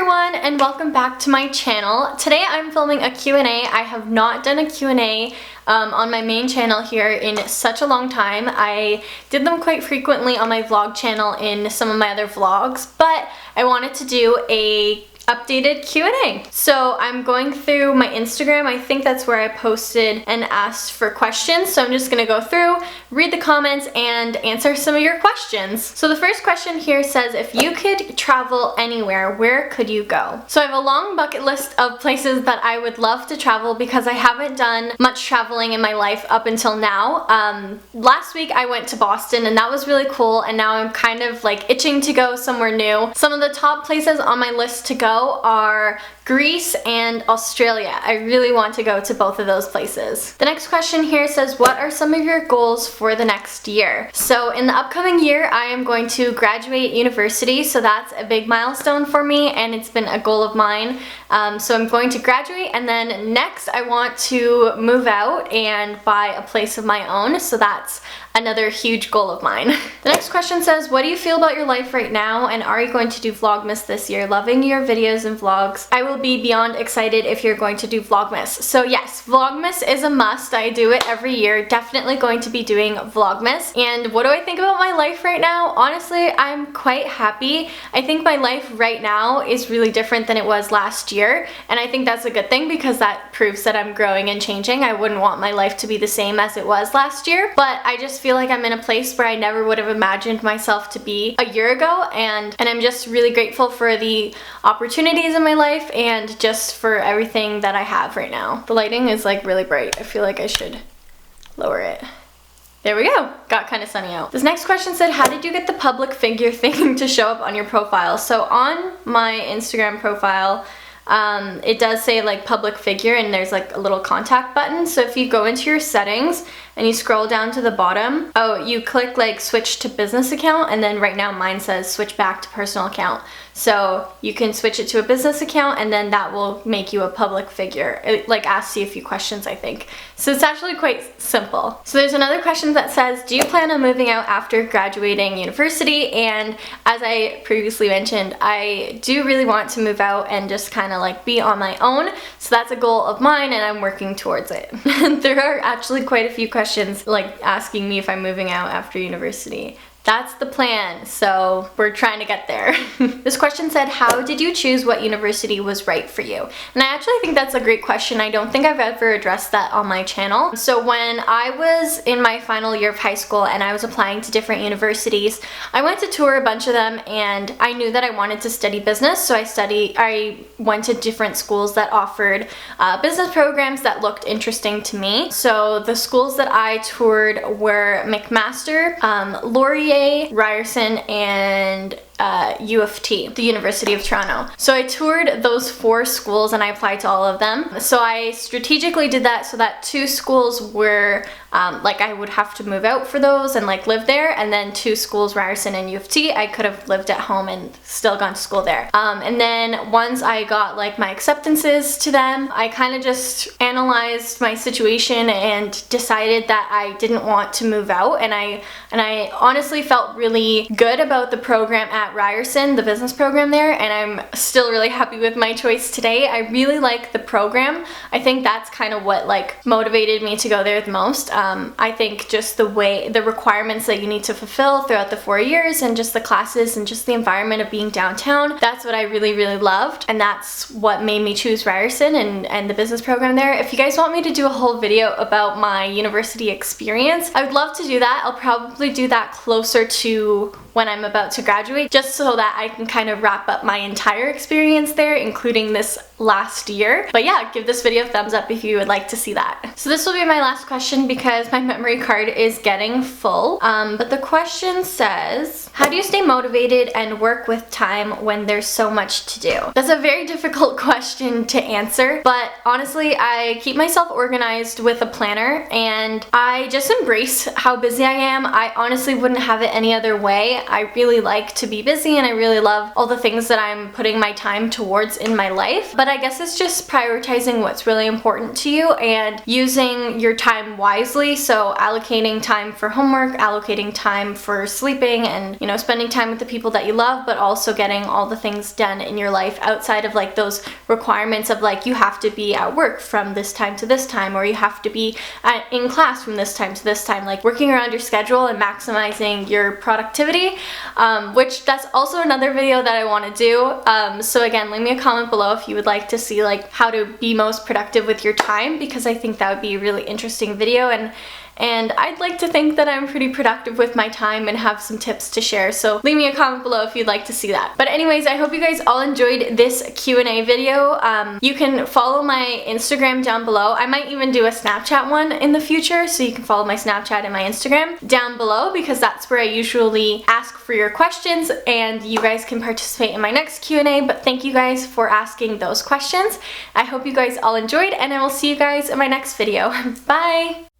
everyone, and welcome back to my channel. Today I'm filming a Q&A. I have not done a Q&A on my main channel here in such a long time. I did them quite frequently on my vlog channel in some of my other vlogs, but I wanted to do a updated Q&A. So I'm going through my Instagram. I think that's where I posted and asked for questions. So I'm just gonna go through, read the comments, and answer some of your questions. So the first question here says, if you could travel anywhere, where could you go? So I have a long bucket list of places that I would love to travel because I haven't done much traveling in my life up until now. Last week I went to Boston and that was really cool, and now I'm kind of like itching to go somewhere new. Some of the top places on my list to go are Greece and Australia. I really want to go to both of those places. The next question here says, what are some of your goals for the next year? So in the upcoming year, I am going to graduate university, so that's a big milestone for me, and it's been a goal of mine. So I'm going to graduate, and then next I want to move out and buy a place of my own, so that's another huge goal of mine. The next question says, what do you feel about your life right now, and are you going to do Vlogmas this year? Loving your videos and vlogs. I will be beyond excited if you're going to do Vlogmas. So yes, Vlogmas is a must. I do it every year. Definitely going to be doing Vlogmas. And what do I think about my life right now? Honestly, I'm quite happy. I think my life right now is really different than it was last year, and I think that's a good thing because that proves that I'm growing and changing. I wouldn't want my life to be the same as it was last year, but I just feel like I'm in a place where I never would have imagined myself to be a year ago, and I'm just really grateful for the opportunities in my life and just for everything that I have right now. The lighting is like really bright. I feel like I should lower it. There we go. Got kind of sunny out. This next question said, how did you get the public figure thing to show up on your profile? So on my Instagram profile, it does say like public figure, and there's like a little contact button. So if you go into your settings and you scroll down to the bottom, you click like switch to business account, and then right now mine says switch back to personal account. So you can switch it to a business account, and then that will make you a public figure. It like asks you a few questions, I think. So it's actually quite simple. So there's another question that says, do you plan on moving out after graduating university? And as I previously mentioned, I do really want to move out and just kind of like be on my own. So that's a goal of mine, and I'm working towards it. There are actually quite a few questions like asking me if I'm moving out after university. That's the plan, so we're trying to get there. This question said, how did you choose what university was right for you? And I actually think that's a great question. I don't think I've ever addressed that on my channel. So when I was in my final year of high school and I was applying to different universities, I went to tour a bunch of them, and I knew that I wanted to study business, so I went to different schools that offered business programs that looked interesting to me. So the schools that I toured were McMaster, Laurier, Ryerson, and U of T, the University of Toronto. So I toured those 4 schools and I applied to all of them. So I strategically did that so that 2 schools were like I would have to move out for those and like live there, and then 2 schools, Ryerson and U of T, I could have lived at home and still gone to school there. And then once I got like my acceptances to them, I kind of just analyzed my situation and decided that I didn't want to move out, and I honestly felt really good about the program at Ryerson, the business program there, and I'm still really happy with my choice today. I really like the program. I think that's kind of what like motivated me to go there the most. I think just the requirements that you need to fulfill throughout the 4 years, and just the classes and just the environment of being downtown, that's what I really, really loved, and that's what made me choose Ryerson and the business program there. If you guys want me to do a whole video about my university experience, I would love to do that. I'll probably do that closer to when I'm about to graduate, just so that I can kind of wrap up my entire experience there, including this last year. But yeah, give this video a thumbs up if you would like to see that. So this will be my last question because my memory card is getting full. But the question says, how do you stay motivated and work with time when there's so much to do? That's a very difficult question to answer, but honestly, I keep myself organized with a planner, and I just embrace how busy I am. I honestly wouldn't have it any other way. I really like to be busy busy and I really love all the things that I'm putting my time towards in my life. But I guess it's just prioritizing what's really important to you and using your time wisely. So allocating time for homework, allocating time for sleeping, and, you know, spending time with the people that you love, but also getting all the things done in your life outside of like those requirements of like you have to be at work from this time to this time, or you have to be in class from this time to this time. Like working around your schedule and maximizing your productivity, which that's also another video that I want to do. So again, leave me a comment below if you would like to see like how to be most productive with your time, because I think that would be a really interesting video, and I'd like to think that I'm pretty productive with my time and have some tips to share. So leave me a comment below if you'd like to see that. But anyways, I hope you guys all enjoyed this Q&A video. You can follow my Instagram down below. I might even do a Snapchat one in the future, so you can follow my Snapchat and my Instagram down below, because that's where I usually ask for your questions, and you guys can participate in my next Q&A. But thank you guys for asking those questions. I hope you guys all enjoyed, and I will see you guys in my next video. Bye!